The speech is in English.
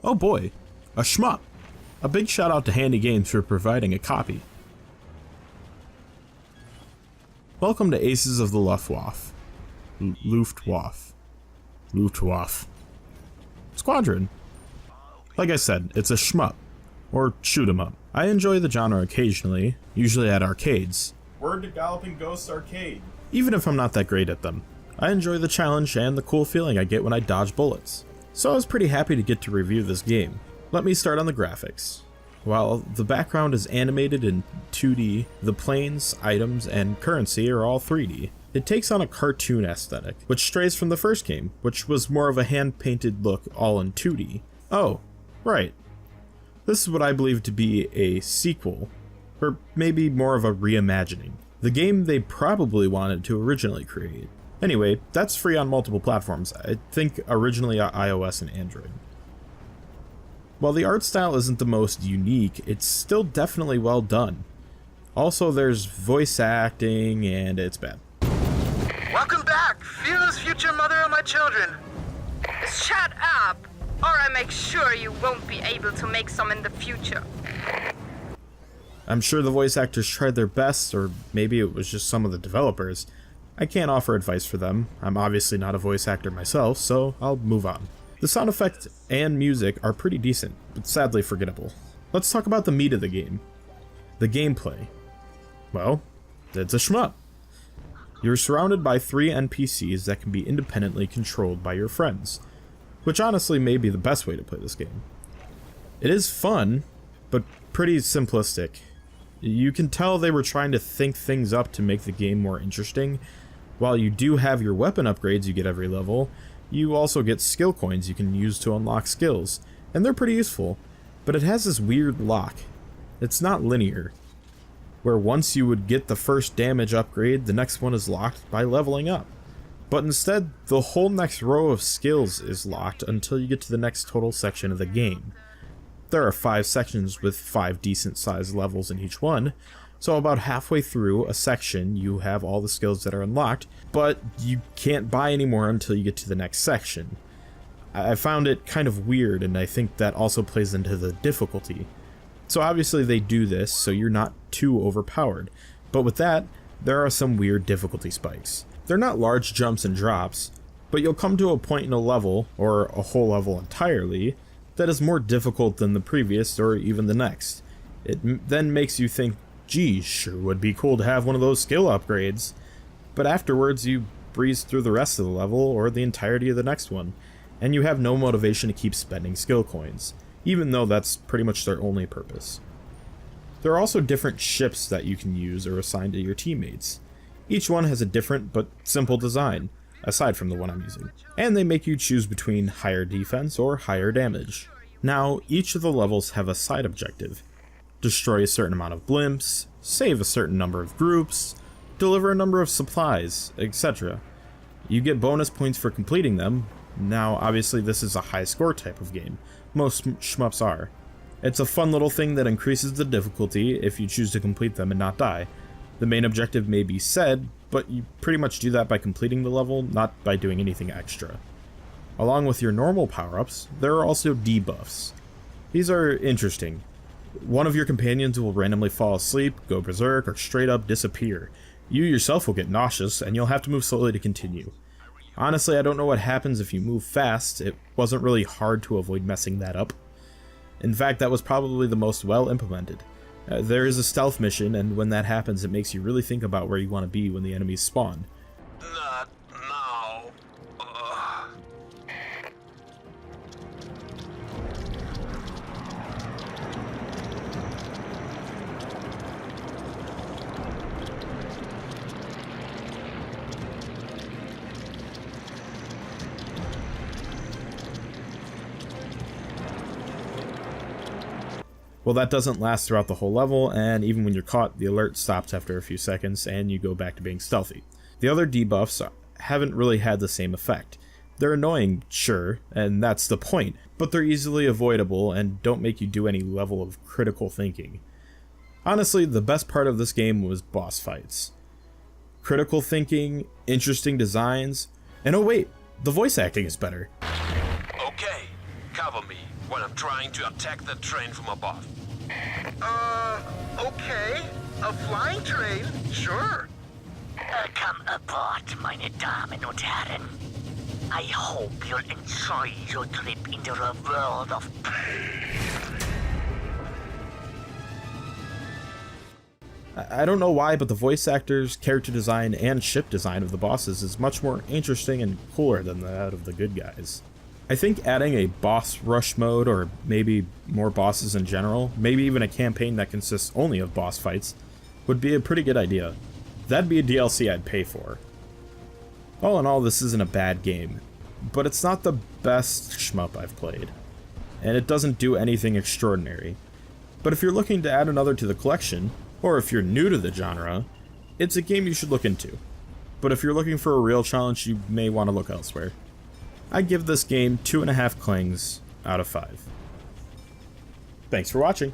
Oh boy, a shmup. A big shout out to Handy Games for providing a copy. Welcome to Aces of the Luftwaffe. Luftwaffe. Squadron. Like I said, it's a shmup, or shoot 'em up. I enjoy the genre occasionally, usually at arcades. Word to Galloping Ghosts Arcade. Even if I'm not that great at them. I enjoy the challenge and the cool feeling I get when I dodge bullets. So I was pretty happy to get to review this game. Let me start on the graphics. While the background is animated in 2D, the planes, items, and currency are all 3D. It takes on a cartoon aesthetic, which strays from the first game, which was more of a hand-painted look all in 2D. Oh, right. This is what I believe to be a sequel, or maybe more of a reimagining. The game they probably wanted to originally create. Anyway, that's free on multiple platforms, I think originally on iOS and Android. While the art style isn't the most unique, it's still definitely well done. Also, there's voice acting, and it's bad. Welcome back, fearless future mother of my children. Shut up, or I make sure you won't be able to make some in the future. I'm sure the voice actors tried their best, or maybe it was just some of the developers. I can't offer advice for them. I'm obviously not a voice actor myself, so I'll move on. The sound effects and music are pretty decent, but sadly forgettable. Let's talk about the meat of the game. The gameplay. Well, it's a shmup. You're surrounded by 3 NPCs that can be independently controlled by your friends, which honestly may be the best way to play this game. It is fun, but pretty simplistic. You can tell they were trying to think things up to make the game more interesting. While you do have your weapon upgrades you get every level, you also get skill coins you can use to unlock skills, and they're pretty useful, but it has this weird lock. It's not linear, where once you would get the first damage upgrade, the next one is locked by leveling up. But instead, the whole next row of skills is locked until you get to the next total section of the game. There are 5 sections with 5 decent sized levels in each one, so about halfway through a section you have all the skills that are unlocked, but you can't buy any more until you get to the next section. I found it kind of weird, and I think that also plays into the difficulty. So obviously they do this so you're not too overpowered, but with that, there are some weird difficulty spikes. They're not large jumps and drops, but you'll come to a point in a level, or a whole level entirely, that is more difficult than the previous or even the next. It then makes you think, geez, sure would be cool to have one of those skill upgrades. But afterwards you breeze through the rest of the level or the entirety of the next one, and you have no motivation to keep spending skill coins, even though that's pretty much their only purpose. There are also different ships that you can use or assign to your teammates. Each one has a different but simple design, aside from the one I'm using, and they make you choose between higher defense or higher damage. Now, each of the levels have a side objective. Destroy a certain amount of blimps, save a certain number of groups, deliver a number of supplies, etc. You get bonus points for completing them. Now, obviously this is a high score type of game. Most shmups are. It's a fun little thing that increases the difficulty if you choose to complete them and not die. The main objective may be said, but you pretty much do that by completing the level, not by doing anything extra. Along with your normal power-ups, there are also debuffs. These are interesting. One of your companions will randomly fall asleep, go berserk, or straight up disappear. You yourself will get nauseous, and you'll have to move slowly to continue. Honestly, I don't know what happens if you move fast. It wasn't really hard to avoid messing that up. In fact, that was probably the most well implemented. There is a stealth mission, and when that happens, it makes you really think about where you want to be when the enemies spawn. Not now. Well, that doesn't last throughout the whole level, and even when you're caught, the alert stops after a few seconds, and you go back to being stealthy. The other debuffs haven't really had the same effect. They're annoying, sure, and that's the point, but they're easily avoidable and don't make you do any level of critical thinking. Honestly, the best part of this game was boss fights. Critical thinking, interesting designs, and oh wait, the voice acting is better. Okay, cover me. while I'm trying to attack the train from above. Okay. A flying train? Sure. Come aboard, meine Damen und Herren. I hope you'll enjoy your trip into a world of I don't know why, but the voice actors, character design, and ship design of the bosses is much more interesting and cooler than that of the good guys. I think adding a boss rush mode, or maybe more bosses in general, maybe even a campaign that consists only of boss fights, would be a pretty good idea. That'd be a DLC I'd pay for. All in all, this isn't a bad game, but it's not the best shmup I've played, and it doesn't do anything extraordinary. But if you're looking to add another to the collection, or if you're new to the genre, it's a game you should look into. But if you're looking for a real challenge, you may want to look elsewhere. I give this game 2.5 clings out of 5. Thanks for watching.